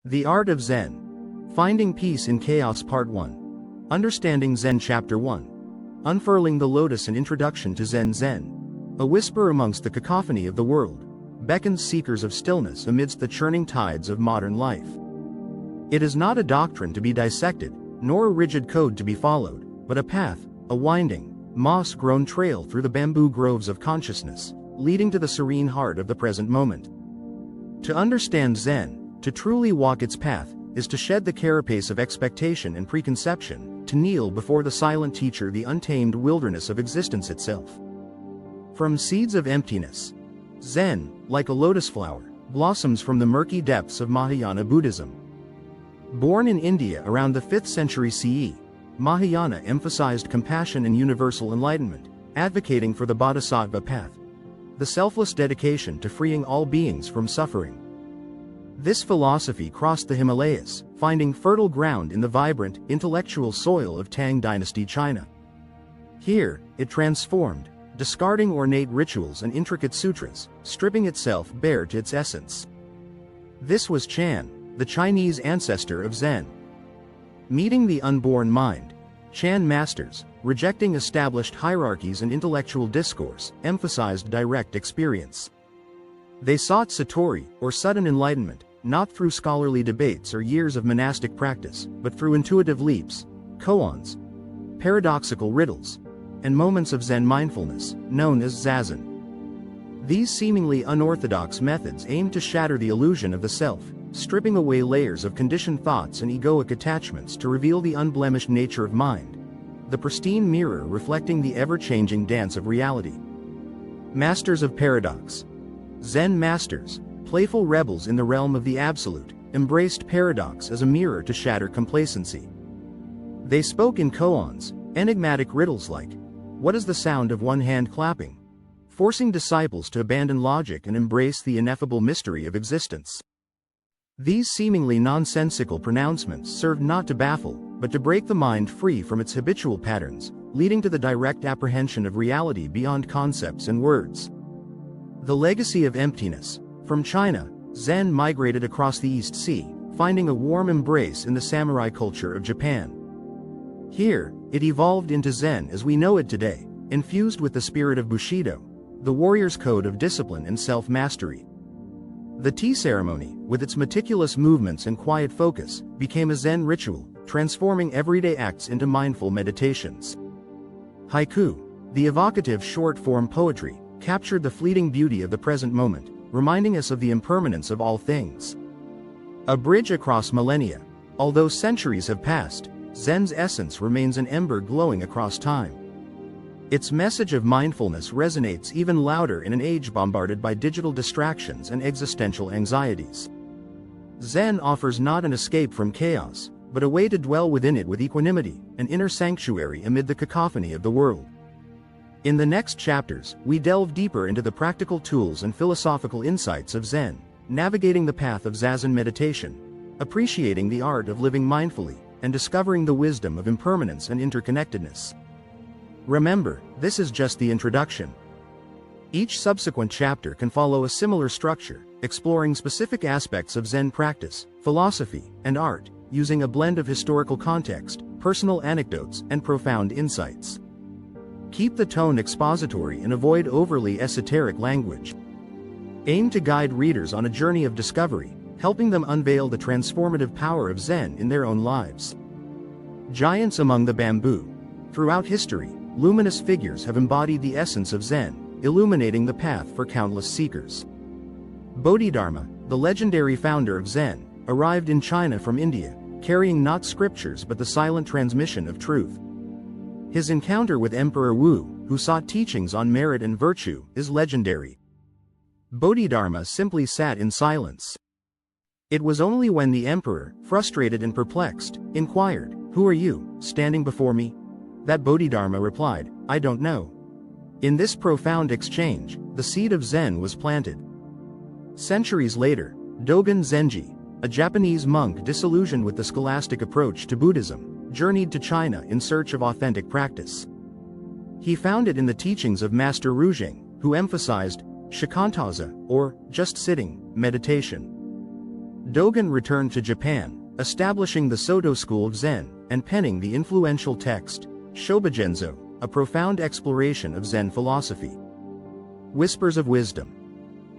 The Art of Zen. Finding Peace in Chaos Part 1. Understanding Zen Chapter 1. Unfurling the Lotus, an Introduction to Zen. Zen, a whisper amongst the cacophony of the world, beckons seekers of stillness amidst the churning tides of modern life. It is not a doctrine to be dissected, nor a rigid code to be followed, but a path, a winding, moss-grown trail through the bamboo groves of consciousness, leading to the serene heart of the present moment. To understand Zen, to truly walk its path, is to shed the carapace of expectation and preconception, to kneel before the silent teacher, the untamed wilderness of existence itself. From seeds of emptiness, Zen, like a lotus flower, blossoms from the murky depths of Mahayana Buddhism. Born in India around the 5th century CE, Mahayana emphasized compassion and universal enlightenment, advocating for the bodhisattva path, the selfless dedication to freeing all beings from suffering. This philosophy crossed the Himalayas, finding fertile ground in the vibrant, intellectual soil of Tang Dynasty China. Here, it transformed, discarding ornate rituals and intricate sutras, stripping itself bare to its essence. This was Chan, the Chinese ancestor of Zen. Meeting the unborn mind, Chan masters, rejecting established hierarchies and intellectual discourse, emphasized direct experience. They sought satori, or sudden enlightenment, not through scholarly debates or years of monastic practice, but through intuitive leaps, koans, paradoxical riddles, and moments of Zen mindfulness, known as zazen. These seemingly unorthodox methods aim to shatter the illusion of the self, stripping away layers of conditioned thoughts and egoic attachments to reveal the unblemished nature of mind, the pristine mirror reflecting the ever-changing dance of reality. Masters of paradox. Zen masters, playful rebels in the realm of the absolute, embraced paradox as a mirror to shatter complacency. They spoke in koans, enigmatic riddles like, "What is the sound of one hand clapping?" forcing disciples to abandon logic and embrace the ineffable mystery of existence. These seemingly nonsensical pronouncements served not to baffle, but to break the mind free from its habitual patterns, leading to the direct apprehension of reality beyond concepts and words. The legacy of emptiness. From China, Zen migrated across the East Sea, finding a warm embrace in the samurai culture of Japan. Here, it evolved into Zen as we know it today, infused with the spirit of Bushido, the warrior's code of discipline and self-mastery. The tea ceremony, with its meticulous movements and quiet focus, became a Zen ritual, transforming everyday acts into mindful meditations. Haiku, the evocative short-form poetry, captured the fleeting beauty of the present moment, reminding us of the impermanence of all things. A bridge across millennia. Although centuries have passed, Zen's essence remains an ember glowing across time. Its message of mindfulness resonates even louder in an age bombarded by digital distractions and existential anxieties. Zen offers not an escape from chaos, but a way to dwell within it with equanimity, an inner sanctuary amid the cacophony of the world. In the next chapters, we delve deeper into the practical tools and philosophical insights of Zen, navigating the path of Zazen meditation, appreciating the art of living mindfully, and discovering the wisdom of impermanence and interconnectedness. Remember, this is just the introduction. Each subsequent chapter can follow a similar structure, exploring specific aspects of Zen practice, philosophy, and art, using a blend of historical context, personal anecdotes, and profound insights. Keep the tone expository and avoid overly esoteric language. Aim to guide readers on a journey of discovery, helping them unveil the transformative power of Zen in their own lives. Giants among the bamboo. Throughout history, luminous figures have embodied the essence of Zen, illuminating the path for countless seekers. Bodhidharma, the legendary founder of Zen, arrived in China from India, carrying not scriptures but the silent transmission of truth. His encounter with Emperor Wu, who sought teachings on merit and virtue, is legendary. Bodhidharma simply sat in silence. It was only when the emperor, frustrated and perplexed, inquired, "Who are you, standing before me?" that Bodhidharma replied, "I don't know." In this profound exchange, the seed of Zen was planted. Centuries later, Dogen Zenji, a Japanese monk disillusioned with the scholastic approach to Buddhism, journeyed to China in search of authentic practice. He found it in the teachings of Master Rujing, who emphasized shikantaza, or just sitting, meditation. Dogen returned to Japan, establishing the Soto school of Zen, and penning the influential text, Shobogenzo, a profound exploration of Zen philosophy. Whispers of Wisdom.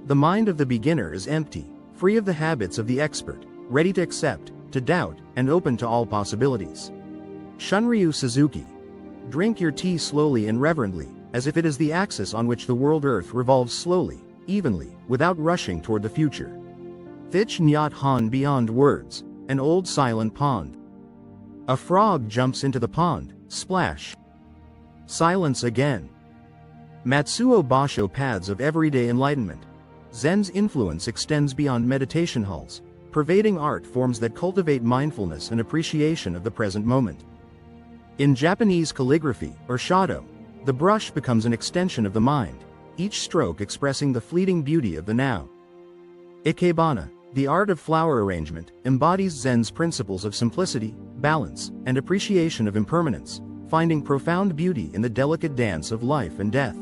The mind of the beginner is empty, free of the habits of the expert, ready to accept, to doubt, and open to all possibilities. Shunryu Suzuki. Drink your tea slowly and reverently, as if it is the axis on which the world Earth revolves slowly, evenly, without rushing toward the future. Thich Nhat Hanh. Beyond words, an old silent pond. A frog jumps into the pond, splash. Silence again. Matsuo Basho. Paths of everyday enlightenment. Zen's influence extends beyond meditation halls, pervading art forms that cultivate mindfulness and appreciation of the present moment. In Japanese calligraphy, or shadow, the brush becomes an extension of the mind, each stroke expressing the fleeting beauty of the now. Ikebana, the art of flower arrangement, embodies Zen's principles of simplicity, balance, and appreciation of impermanence, finding profound beauty in the delicate dance of life and death.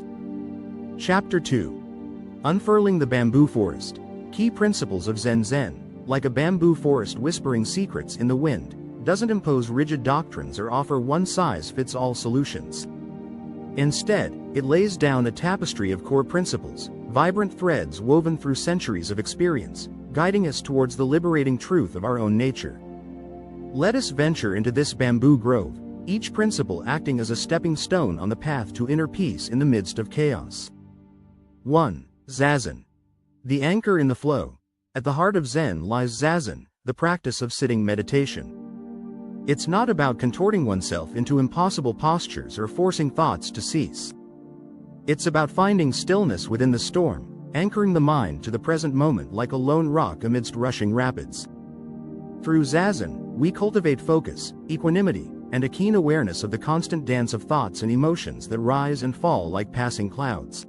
Chapter 2. Unfurling the Bamboo Forest. Key principles of Zen. Zen, like a bamboo forest whispering secrets in the wind, doesn't impose rigid doctrines or offer one-size-fits-all solutions. Instead, it lays down a tapestry of core principles, vibrant threads woven through centuries of experience, guiding us towards the liberating truth of our own nature. Let us venture into this bamboo grove, each principle acting as a stepping stone on the path to inner peace in the midst of chaos. 1. Zazen. The anchor in the flow. At the heart of Zen lies Zazen, the practice of sitting meditation. It's not about contorting oneself into impossible postures or forcing thoughts to cease. It's about finding stillness within the storm, anchoring the mind to the present moment like a lone rock amidst rushing rapids. Through Zazen, we cultivate focus, equanimity, and a keen awareness of the constant dance of thoughts and emotions that rise and fall like passing clouds.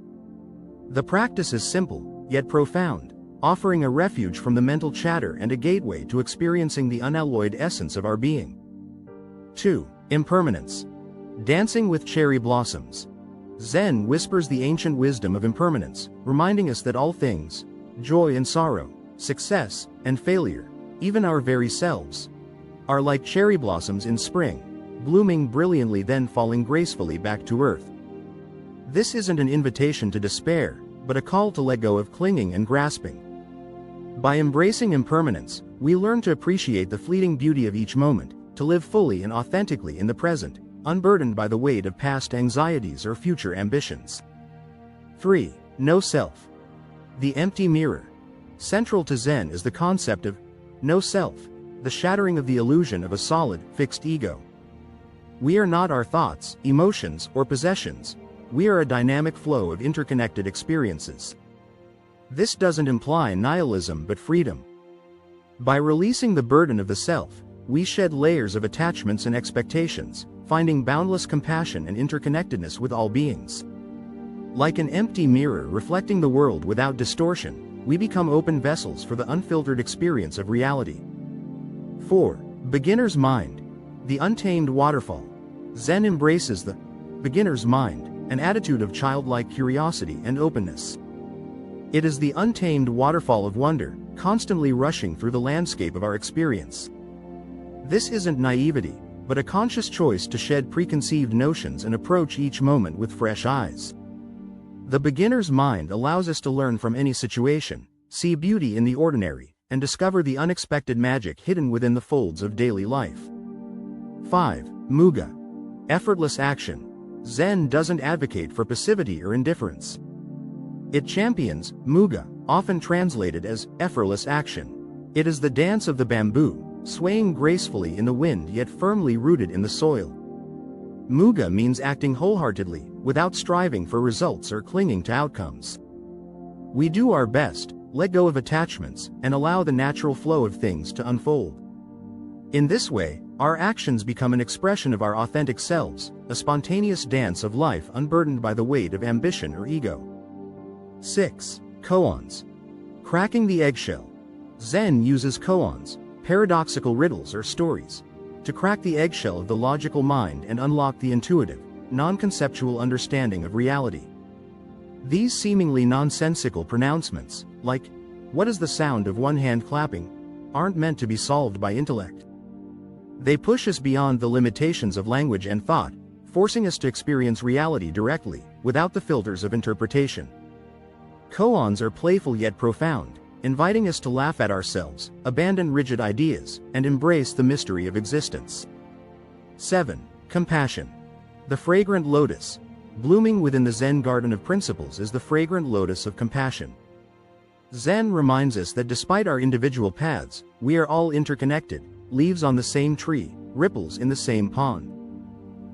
The practice is simple, yet profound, offering a refuge from the mental chatter and a gateway to experiencing the unalloyed essence of our being. 2. Impermanence. Dancing with cherry blossoms. Zen whispers the ancient wisdom of impermanence, reminding us that all things, joy and sorrow, success and failure, even our very selves, are like cherry blossoms in spring, blooming brilliantly then falling gracefully back to earth. This isn't an invitation to despair, but a call to let go of clinging and grasping. By embracing impermanence, we learn to appreciate the fleeting beauty of each moment, to live fully and authentically in the present, unburdened by the weight of past anxieties or future ambitions. 3. No self. The empty mirror. Central to Zen is the concept of no self, the shattering of the illusion of a solid, fixed ego. We are not our thoughts, emotions, or possessions. We are a dynamic flow of interconnected experiences. This doesn't imply nihilism but freedom. By releasing the burden of the self, we shed layers of attachments and expectations, finding boundless compassion and interconnectedness with all beings. Like an empty mirror reflecting the world without distortion, we become open vessels for the unfiltered experience of reality. 4. Beginner's mind. The untamed waterfall. Zen embraces the beginner's mind, an attitude of childlike curiosity and openness. It is the untamed waterfall of wonder, constantly rushing through the landscape of our experience. This isn't naivety, but a conscious choice to shed preconceived notions and approach each moment with fresh eyes. The beginner's mind allows us to learn from any situation, see beauty in the ordinary, and discover the unexpected magic hidden within the folds of daily life. 5. Muga. Effortless action. Zen doesn't advocate for passivity or indifference. It champions muga, often translated as effortless action. It is the dance of the bamboo, swaying gracefully in the wind yet firmly rooted in the soil. Muga means acting wholeheartedly, without striving for results or clinging to outcomes. We do our best, let go of attachments, and allow the natural flow of things to unfold. In this way, our actions become an expression of our authentic selves, a spontaneous dance of life unburdened by the weight of ambition or ego. 6. Koans. Cracking the eggshell. Zen uses koans, paradoxical riddles or stories, to crack the eggshell of the logical mind and unlock the intuitive, non-conceptual understanding of reality. These seemingly nonsensical pronouncements, like, "What is the sound of one hand clapping?" aren't meant to be solved by intellect. They push us beyond the limitations of language and thought, forcing us to experience reality directly, without the filters of interpretation. Koans are playful yet profound, inviting us to laugh at ourselves, abandon rigid ideas, and embrace the mystery of existence. 7. Compassion. The fragrant lotus. Blooming within the Zen garden of principles is the fragrant lotus of compassion. Zen reminds us that despite our individual paths, we are all interconnected, leaves on the same tree, ripples in the same pond.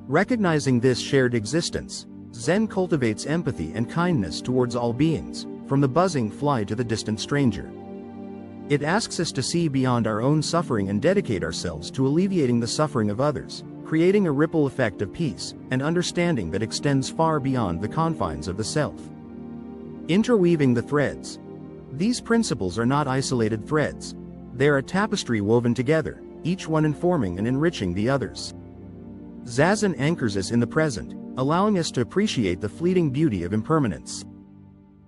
Recognizing this shared existence, Zen cultivates empathy and kindness towards all beings, from the buzzing fly to the distant stranger. It asks us to see beyond our own suffering and dedicate ourselves to alleviating the suffering of others, creating a ripple effect of peace and understanding that extends far beyond the confines of the self. Interweaving the threads. These principles are not isolated threads. They are a tapestry woven together, each one informing and enriching the others. Zazen anchors us in the present, allowing us to appreciate the fleeting beauty of impermanence.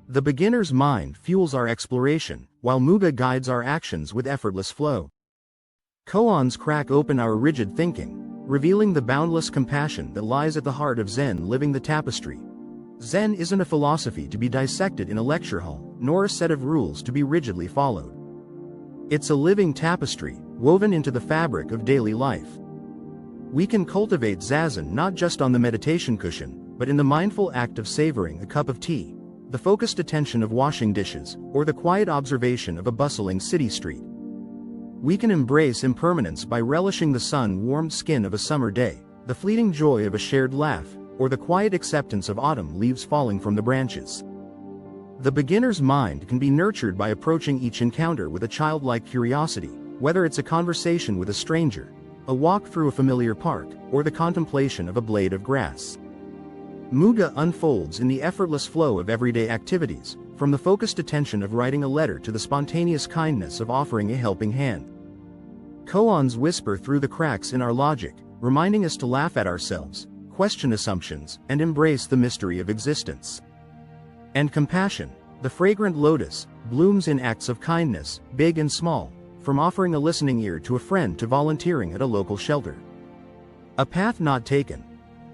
The beginner's mind fuels our exploration, while Muga guides our actions with effortless flow. Koans crack open our rigid thinking, revealing the boundless compassion that lies at the heart of Zen living the tapestry. Zen isn't a philosophy to be dissected in a lecture hall, nor a set of rules to be rigidly followed. It's a living tapestry, woven into the fabric of daily life. We can cultivate Zazen not just on the meditation cushion, but in the mindful act of savoring a cup of tea, the focused attention of washing dishes, or the quiet observation of a bustling city street. We can embrace impermanence by relishing the sun-warmed skin of a summer day, the fleeting joy of a shared laugh, or the quiet acceptance of autumn leaves falling from the branches. The beginner's mind can be nurtured by approaching each encounter with a childlike curiosity, whether it's a conversation with a stranger, a walk through a familiar park, or the contemplation of a blade of grass. Muga unfolds in the effortless flow of everyday activities, from the focused attention of writing a letter to the spontaneous kindness of offering a helping hand. Koans whisper through the cracks in our logic, reminding us to laugh at ourselves, question assumptions, and embrace the mystery of existence. And compassion, the fragrant lotus, blooms in acts of kindness, big and small, from offering a listening ear to a friend to volunteering at a local shelter. A path not taken.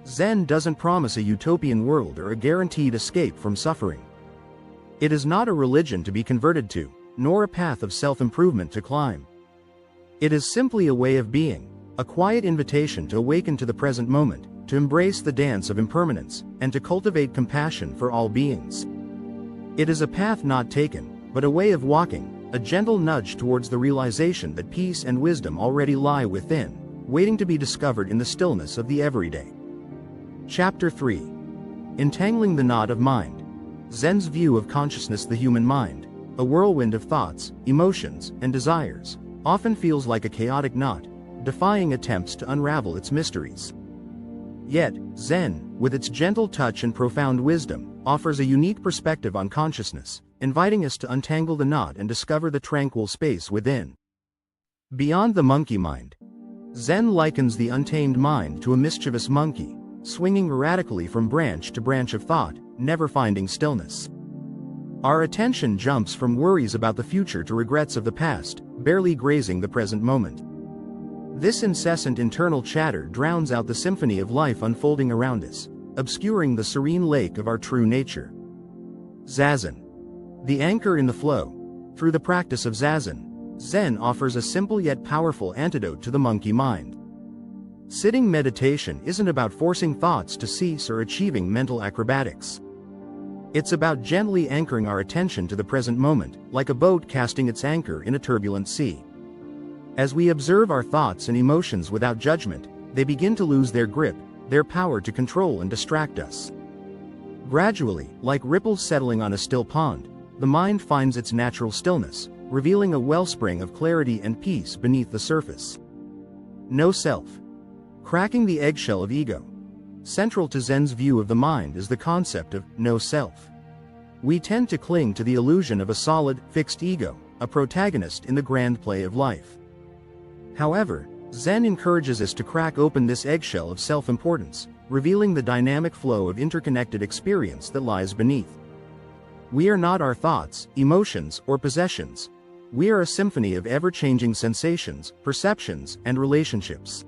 Zen doesn't promise a utopian world or a guaranteed escape from suffering. It is not a religion to be converted to, nor a path of self-improvement to climb. It is simply a way of being, a quiet invitation to awaken to the present moment, to embrace the dance of impermanence, and to cultivate compassion for all beings. It is a path not taken, but a way of walking, a gentle nudge towards the realization that peace and wisdom already lie within, waiting to be discovered in the stillness of the everyday. Chapter 3. Entangling the Knot of Mind. Zen's view of consciousness. The human mind, a whirlwind of thoughts, emotions, and desires, often feels like a chaotic knot, defying attempts to unravel its mysteries. Yet, Zen, with its gentle touch and profound wisdom, offers a unique perspective on consciousness, inviting us to untangle the knot and discover the tranquil space within. Beyond the monkey mind. Zen likens the untamed mind to a mischievous monkey, swinging erratically from branch to branch of thought, never finding stillness. Our attention jumps from worries about the future to regrets of the past, barely grazing the present moment. This incessant internal chatter drowns out the symphony of life unfolding around us, obscuring the serene lake of our true nature. Zazen. The anchor in the flow. Through the practice of Zazen, Zen offers a simple yet powerful antidote to the monkey mind. Sitting meditation isn't about forcing thoughts to cease or achieving mental acrobatics. It's about gently anchoring our attention to the present moment, like a boat casting its anchor in a turbulent sea. As we observe our thoughts and emotions without judgment, they begin to lose their grip, their power to control and distract us. Gradually, like ripples settling on a still pond, the mind finds its natural stillness, revealing a wellspring of clarity and peace beneath the surface. No self. Cracking the eggshell of ego. Central to Zen's view of the mind is the concept of no self. We tend to cling to the illusion of a solid, fixed ego, a protagonist in the grand play of life. However, Zen encourages us to crack open this eggshell of self-importance, revealing the dynamic flow of interconnected experience that lies beneath. We are not our thoughts, emotions, or possessions. We are a symphony of ever-changing sensations, perceptions, and relationships.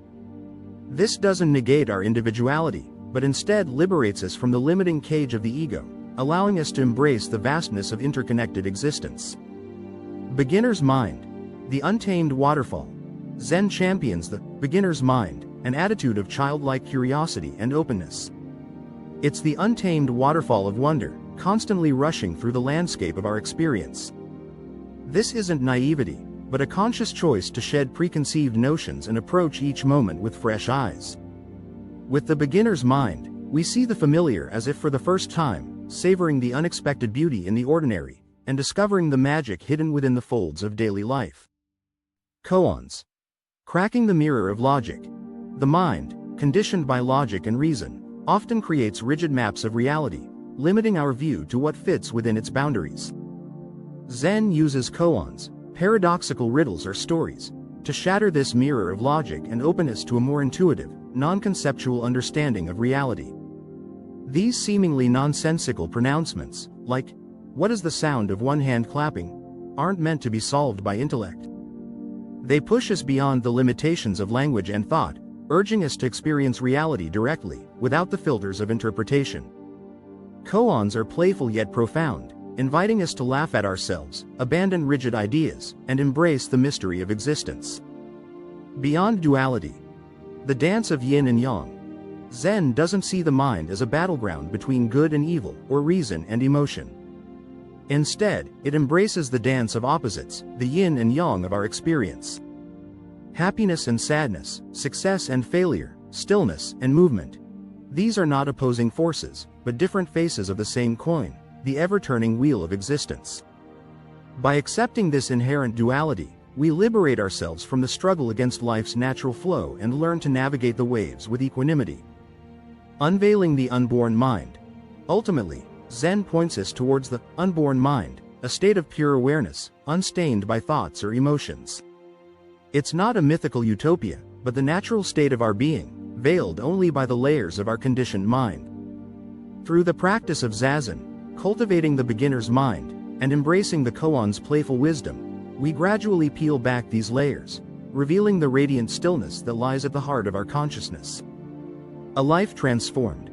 This doesn't negate our individuality, but instead liberates us from the limiting cage of the ego, allowing us to embrace the vastness of interconnected existence. Beginner's mind. The untamed waterfall. Zen champions the beginner's mind, an attitude of childlike curiosity and openness. It's the untamed waterfall of wonder, constantly rushing through the landscape of our experience. This isn't naivety, but a conscious choice to shed preconceived notions and approach each moment with fresh eyes. With the beginner's mind, we see the familiar as if for the first time, savoring the unexpected beauty in the ordinary, and discovering the magic hidden within the folds of daily life. Koans. Cracking the mirror of logic. The mind, conditioned by logic and reason, often creates rigid maps of reality, limiting our view to what fits within its boundaries. Zen uses koans, paradoxical riddles or stories, to shatter this mirror of logic and open us to a more intuitive, non-conceptual understanding of reality. These seemingly nonsensical pronouncements, like, "What is the sound of one hand clapping?" aren't meant to be solved by intellect. They push us beyond the limitations of language and thought, urging us to experience reality directly, without the filters of interpretation. Koans are playful yet profound, inviting us to laugh at ourselves, abandon rigid ideas, and embrace the mystery of existence. Beyond duality. The dance of yin and yang. Zen doesn't see the mind as a battleground between good and evil, or reason and emotion. Instead, it embraces the dance of opposites, the yin and yang of our experience. Happiness and sadness, success and failure, stillness and movement. These are not opposing forces, but different faces of the same coin, the ever-turning wheel of existence. By accepting this inherent duality, we liberate ourselves from the struggle against life's natural flow and learn to navigate the waves with equanimity. Unveiling the unborn mind. Ultimately, Zen points us towards the unborn mind, a state of pure awareness, unstained by thoughts or emotions. It's not a mythical utopia, but the natural state of our being, veiled only by the layers of our conditioned mind. Through the practice of Zazen, cultivating the beginner's mind, and embracing the koan's playful wisdom, we gradually peel back these layers, revealing the radiant stillness that lies at the heart of our consciousness. A life transformed.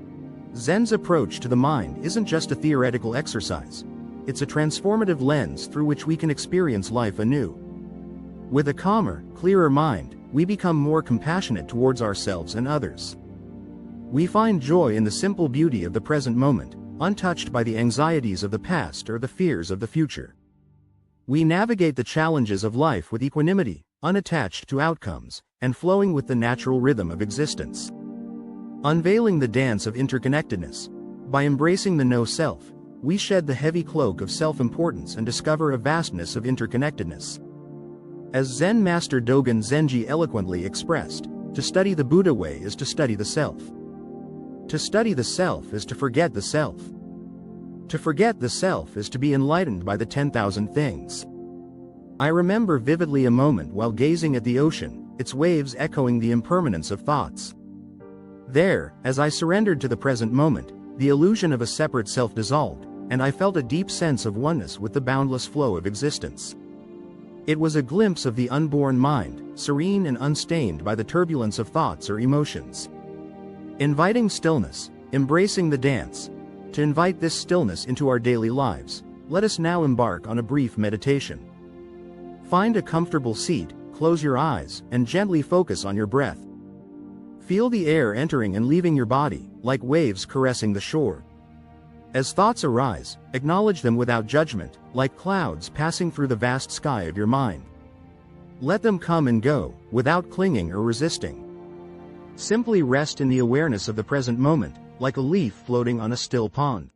Zen's approach to the mind isn't just a theoretical exercise. It's a transformative lens through which we can experience life anew. With a calmer, clearer mind, we become more compassionate towards ourselves and others. We find joy in the simple beauty of the present moment, untouched by the anxieties of the past or the fears of the future. We navigate the challenges of life with equanimity, unattached to outcomes, and flowing with the natural rhythm of existence. Unveiling the dance of interconnectedness. By embracing the no-self, we shed the heavy cloak of self-importance and discover a vastness of interconnectedness. As Zen master Dogen Zenji eloquently expressed, to study the Buddha way is to study the self. To study the self is to forget the self. To forget the self is to be enlightened by the 10,000 things. I remember vividly a moment while gazing at the ocean, its waves echoing the impermanence of thoughts. There, as I surrendered to the present moment, the illusion of a separate self dissolved, and I felt a deep sense of oneness with the boundless flow of existence. It was a glimpse of the unborn mind, serene and unstained by the turbulence of thoughts or emotions. Inviting stillness, embracing the dance. To invite this stillness into our daily lives, let us now embark on a brief meditation. Find a comfortable seat, close your eyes, and gently focus on your breath. Feel the air entering and leaving your body, like waves caressing the shore. As thoughts arise, acknowledge them without judgment, like clouds passing through the vast sky of your mind. Let them come and go, without clinging or resisting. Simply rest in the awareness of the present moment, like a leaf floating on a still pond.